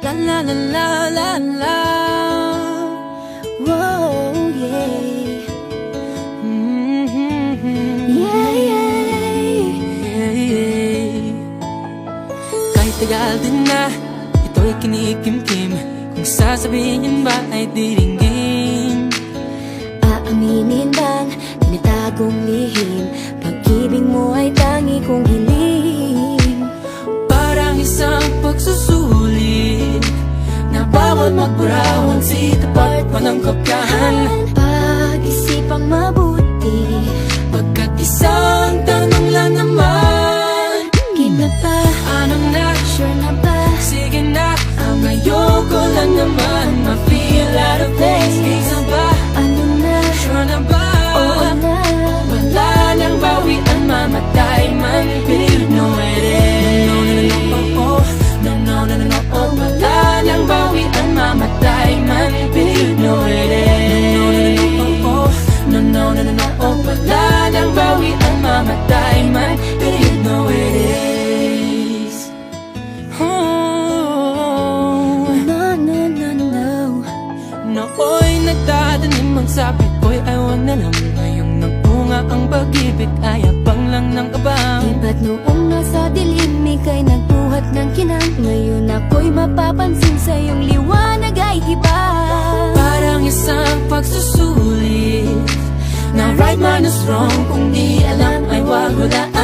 La la la la la la. Whoa, yeah. Yeah, yeah. Kahit tagal din na ito'y kinikimkim, kung sasabihin ba ay diringgin. Aaminin bang tinatagong lihim, pag-ibig mo ay tangi kong hiling. Parang isang pagsusulit na bawal magburawan, si tapat pa ng kopyahan. Pag-isipang mabuti, Pagkat isang tanong lang naman, give na ba? ano na? Sure na ba? Sige na, ang ayoko lang naman ma-feel out of place. Kaysa ba? Ano na? Sure na ba? Oo na. Wala nang bawian, mamatay man, but you know it is. No, no, no, no, oh, oh. No, no, no, no, no, oh. Wala nang bawian, mamatay man, but you know it is. No, no, no, no, oh, oh. No, no, no, no, no, oh. Wala nang bawian, mamatay man, but you know it is. Oh, No, no, no, no. nooy nagdadanim ang sabi ko'y ay wag na lang. Ngayong nagbunga ang pag-ibig ay abang lang ng kabang. Di ba't noong nasa dilim ika'y nagbuhat ng kinang, ngayon ako'y mapapansin sa iyong liwanag ay iba. Parang isang pagsusulit na right man is wrong, kung di alam ay wag hulaan.